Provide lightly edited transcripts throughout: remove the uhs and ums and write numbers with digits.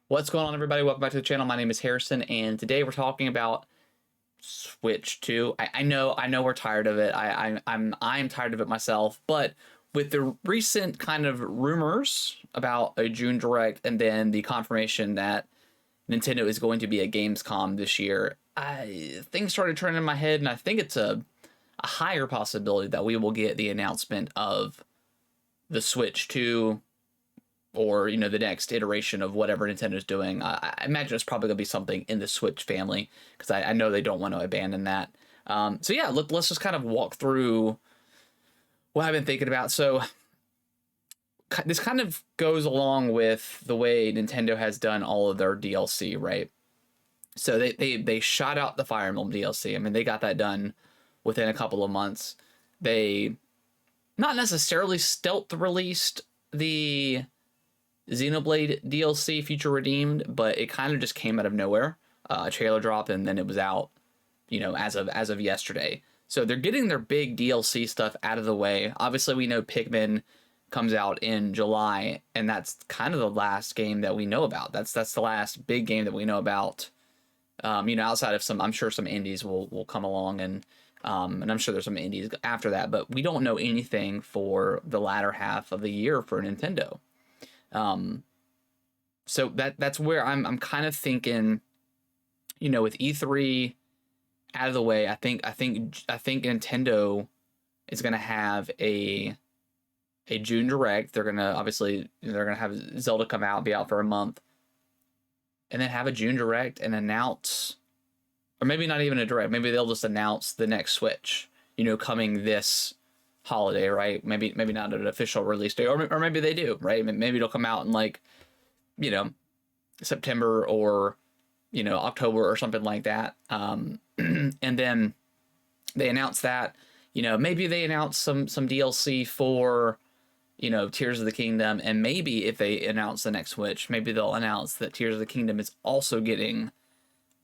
What's going on, everybody? Welcome back to the channel. My name is Harrison, and today we're talking about Switch 2. I know we're tired of it. I'm tired of it myself, but with the recent kind of rumors about a June Direct and then the confirmation that Nintendo is going to be at Gamescom this year, things started turning in my head, and I think it's a higher possibility that we will get the announcement of the Switch 2, or the next iteration of whatever Nintendo's doing. I imagine it's probably gonna be something in the Switch family, because I know they don't want to abandon that. So yeah, let's just kind of walk through what I've been thinking about. So this kind of goes along with the way Nintendo has done all of their DLC, right? So they shot out the Fire Emblem DLC. I mean, they got that done within a couple of months. They not necessarily stealth released the Xenoblade DLC Future Redeemed, but it kind of just came out of nowhere. A trailer dropped and then it was out, as of yesterday. So they're getting their big DLC stuff out of the way. Obviously, we know Pikmin comes out in July, and that's kind of the last game that we know about. That's the last big game that we know about. Outside of I'm sure some indies will come along, and I'm sure there's some indies after that, but we don't know anything for the latter half of the year for Nintendo. So that's where I'm kind of thinking, with E3 out of the way, I think Nintendo is going to have a June Direct. They're going to have Zelda come out, be out for a month, and then have a June Direct and announce, or maybe not even a Direct, maybe they'll just announce the next Switch, coming this holiday, right? Maybe not an official release date, or maybe they do, right? Maybe it'll come out in September or October or something like that. And then they announce that, maybe they announce some DLC for Tears of the Kingdom, and maybe if they announce the next Switch, maybe they'll announce that Tears of the Kingdom is also getting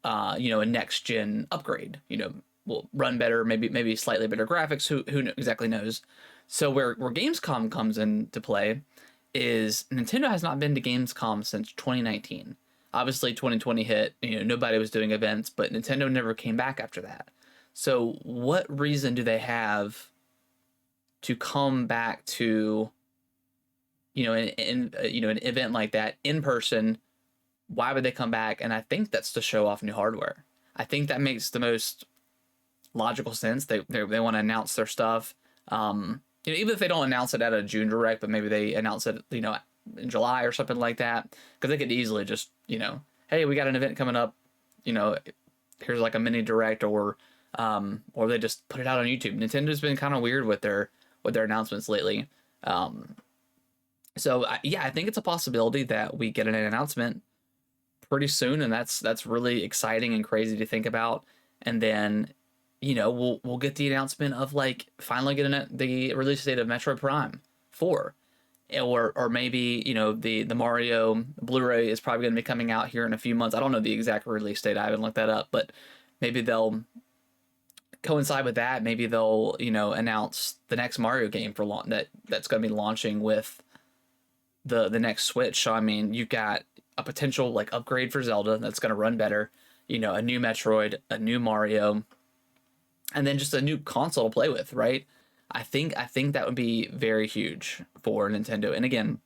a next gen upgrade, will run better, maybe slightly better graphics. Who exactly knows? So where Gamescom comes into play is Nintendo has not been to Gamescom since 2019. Obviously, 2020 hit. Nobody was doing events, but Nintendo never came back after that. So what reason do they have to come back to an event like that in person? Why would they come back? And I think that's to show off new hardware. I think that makes the most logical sense. They want to announce their stuff. Even if they don't announce it at a June Direct, but maybe they announce it, in July or something like that, because they could easily just, hey, we got an event coming up, here's like a mini Direct, or they just put it out on YouTube. Nintendo's been kind of weird with their announcements lately. So I think it's a possibility that we get an announcement pretty soon, and that's really exciting and crazy to think about. And then we'll get the announcement of finally getting the release date of Metroid Prime 4, or maybe the Mario Blu-ray is probably going to be coming out here in a few months. I don't know the exact release date. I haven't looked that up, but maybe they'll coincide with that. Maybe they'll announce the next Mario game for that's going to be launching with the next Switch. So I mean, you've got a potential upgrade for Zelda that's going to run better, a new Metroid, a new Mario, and then just a new console to play with, right? I think that would be very huge for Nintendo. And again,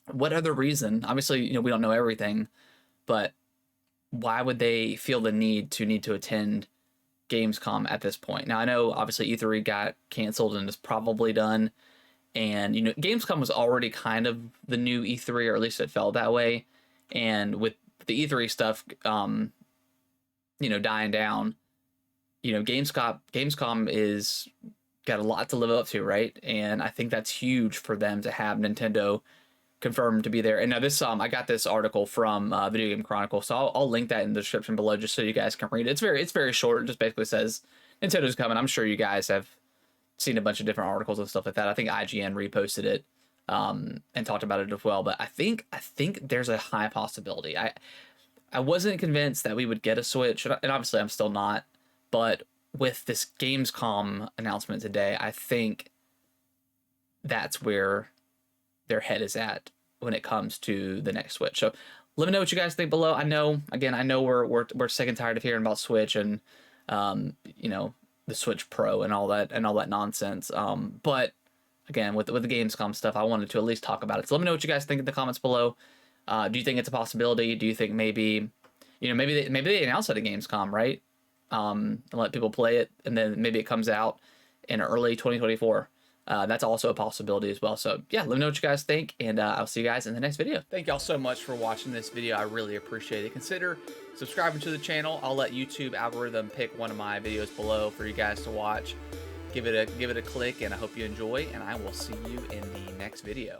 what other reason? Obviously, we don't know everything, but why would they feel the need to attend Gamescom at this point? Now, I know obviously E3 got canceled and is probably done, and Gamescom was already kind of the new E3, or at least it felt that way. And with the E3 stuff, dying down, Gamescom is got a lot to live up to, right? And I think that's huge for them to have Nintendo confirmed to be there. And now this, I got this article from Video Game Chronicle, so I'll link that in the description below just so you guys can read it. It's very short. It just basically says Nintendo's coming. I'm sure you guys have seen a bunch of different articles and stuff like that. I think IGN reposted it and talked about it as well. But I think there's a high possibility. I wasn't convinced that we would get a Switch, and obviously I'm still not. But with this Gamescom announcement today, I think that's where their head is at when it comes to the next Switch. So Let me know what you guys think below. I know, again, I know we're sick and tired of hearing about Switch and you know, the Switch Pro and all that nonsense. But again, with the Gamescom stuff, I wanted to at least talk about it. So let me know what you guys think in the comments below. Do you think it's a possibility? Do you think maybe, you know, maybe they announce it at Gamescom, right? And let people play it, and then maybe it comes out in early 2024. That's also a possibility as well. So yeah, let me know what you guys think, and I'll see you guys in the next video. Thank y'all so much for watching this video. I really appreciate it. Consider subscribing to the channel. I'll let YouTube algorithm pick one of my videos below for you guys to watch. Give it a click, and I hope you enjoy, and I will see you in the next video.